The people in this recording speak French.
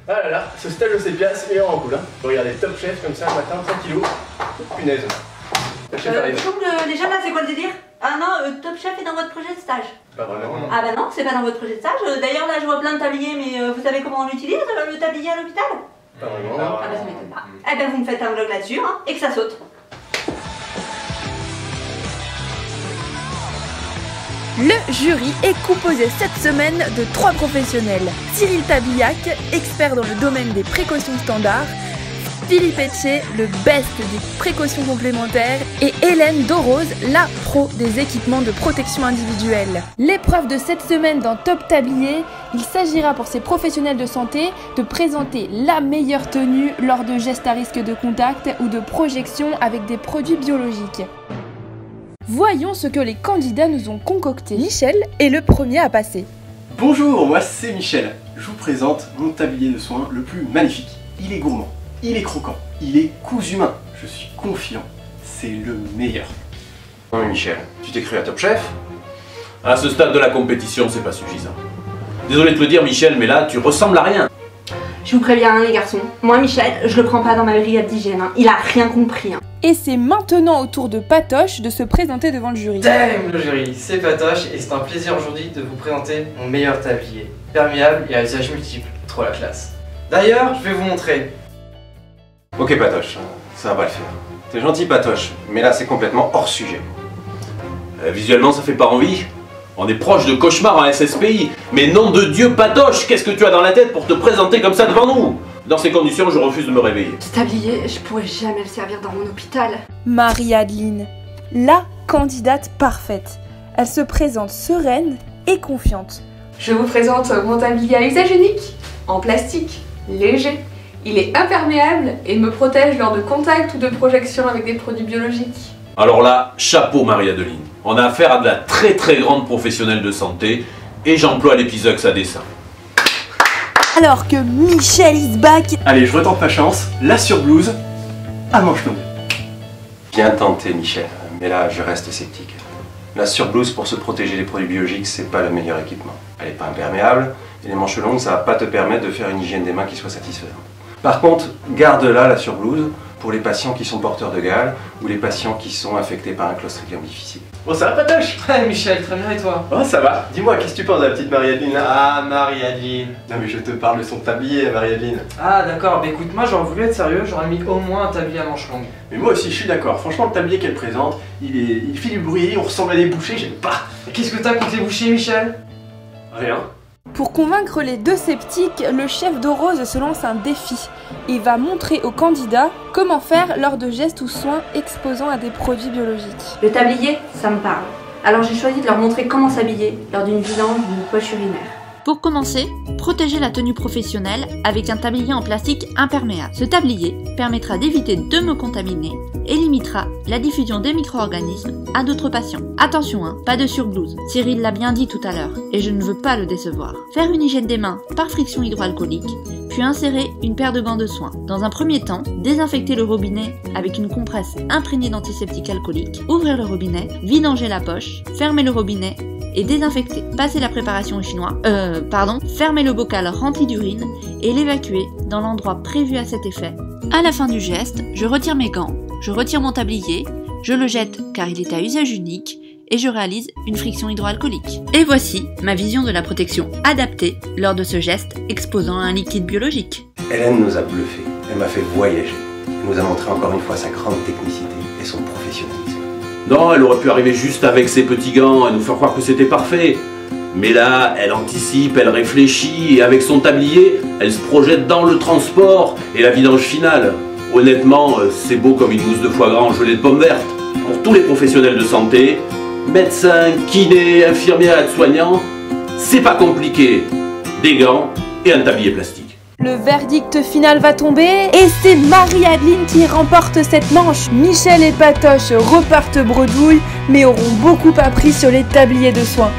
Ah là là, ce stage au CPA, c'est meilleur en cool, hein. Regardez, Top Chef comme ça, le matin, tranquillou. Punaise. Déjà là, c'est quoi le délire? Ah non, Top Chef est dans votre projet de stage. Pas vraiment, non. Ah bah non, c'est pas dans votre projet de stage. D'ailleurs là, je vois plein de tabliers, mais vous savez comment on l'utilise, le tablier à l'hôpital? Pas vraiment. Ah bah ça m'étonne pas. Eh ben vous me faites un vlog là-dessus, hein, et que ça saute. Le jury est composé cette semaine de 3 professionnels. Cyril Tabillac, expert dans le domaine des précautions standards, Philippe Etché, le best des précautions complémentaires, et Hélène Dorose, la pro des équipements de protection individuelle. L'épreuve de cette semaine dans Top Tablier, il s'agira pour ces professionnels de santé de présenter la meilleure tenue lors de gestes à risque de contact ou de projection avec des produits biologiques. Voyons ce que les candidats nous ont concocté. Michel est le premier à passer. Bonjour, moi c'est Michel. Je vous présente mon tablier de soins le plus magnifique. Il est gourmand, il est croquant, il est cousu main. Je suis confiant, c'est le meilleur. Non mais Michel, tu t'es cru à Top Chef? À ce stade de la compétition, c'est pas suffisant. Désolé de te le dire Michel, mais là, tu ressembles à rien. Je vous préviens hein, les garçons, moi Michel, je le prends pas dans ma brigade d'hygiène, hein. Il a rien compris. Hein. Et c'est maintenant au tour de Patoche de se présenter devant le jury. Salut le jury, c'est Patoche et c'est un plaisir aujourd'hui de vous présenter mon meilleur tablier. Perméable et à usage multiple, trop la classe. D'ailleurs, je vais vous montrer. Ok Patoche, ça va pas le faire. T'es gentil Patoche, mais là c'est complètement hors sujet. Visuellement, ça fait pas envie. On est proche de cauchemar en SSPI. Mais nom de Dieu, Patoche, qu'est-ce que tu as dans la tête pour te présenter comme ça devant nous? Dans ces conditions, je refuse de me réveiller. Ce tablier, je pourrais jamais le servir dans mon hôpital. Marie-Adeline, la candidate parfaite. Elle se présente sereine et confiante. Je vous présente mon tablier à usage unique, en plastique, léger. Il est imperméable et me protège lors de contact ou de projection avec des produits biologiques. Alors là, chapeau Marie-Adeline. On a affaire à de la très grande professionnelle de santé et j'emploie l'épizux à dessein. Alors que Michel is back. Allez, je retente ma chance, la surblouse à manches longues. Bien tenté Michel, mais là je reste sceptique. La surblouse pour se protéger des produits biologiques, c'est pas le meilleur équipement. Elle est pas imperméable, et les manches longues, ça va pas te permettre de faire une hygiène des mains qui soit satisfaisante. Par contre, garde-la la surblouse pour les patients qui sont porteurs de gale ou les patients qui sont affectés par un clostridium difficile. Bon, ça va Patoche? Ouais Michel, très bien et toi? Oh, ça va. Dis-moi, qu'est-ce que tu penses de la petite Marie-Adeline là? Ah Marie-Adeline. Non mais je te parle de son tablier, Marie-Adeline. Ah d'accord, bah écoute, moi j'aurais voulu être sérieux, j'aurais mis au moins un tablier à manches longues. Mais moi aussi, je suis d'accord. Franchement, le tablier qu'elle présente, il fait du bruit, on ressemble à des bouchers, j'aime pas. Qu'est-ce que t'as contre les bouchers Michel? Rien. Pour convaincre les deux sceptiques, le chef d'Orose se lance un défi et va montrer aux candidats comment faire lors de gestes ou soins exposant à des produits biologiques. Le tablier, ça me parle. Alors j'ai choisi de leur montrer comment s'habiller lors d'une vidange d'une poche urinaire. Pour commencer, protégez la tenue professionnelle avec un tablier en plastique imperméable. Ce tablier permettra d'éviter de me contaminer et limitera la diffusion des micro-organismes à d'autres patients. Attention, hein, pas de surblouse. Cyril l'a bien dit tout à l'heure et je ne veux pas le décevoir. Faire une hygiène des mains par friction hydroalcoolique, puis insérer une paire de gants de soins. Dans un premier temps, désinfecter le robinet avec une compresse imprégnée d'antiseptique alcoolique, ouvrir le robinet, vidanger la poche, fermer le robinet et désinfecter. Passer la préparation au chinois, fermer le bocal rempli d'urine et l'évacuer dans l'endroit prévu à cet effet. À la fin du geste, je retire mes gants, je retire mon tablier, je le jette car il est à usage unique et je réalise une friction hydroalcoolique. Et voici ma vision de la protection adaptée lors de ce geste exposant à un liquide biologique. Hélène nous a bluffés, elle m'a fait voyager. Elle nous a montré encore une fois sa grande technicité et son professionnalisme. Non, elle aurait pu arriver juste avec ses petits gants et nous faire croire que c'était parfait. Mais là, elle anticipe, elle réfléchit et avec son tablier, elle se projette dans le transport et la vidange finale. Honnêtement, c'est beau comme une mousse de foie gras en gelée de pommes vertes. Pour tous les professionnels de santé, médecins, kinés, infirmières, aides-soignants, c'est pas compliqué. Des gants et un tablier plastique. Le verdict final va tomber et c'est Marie-Adeline qui remporte cette manche. Michel et Patoche repartent bredouille mais auront beaucoup appris sur les tabliers de soins.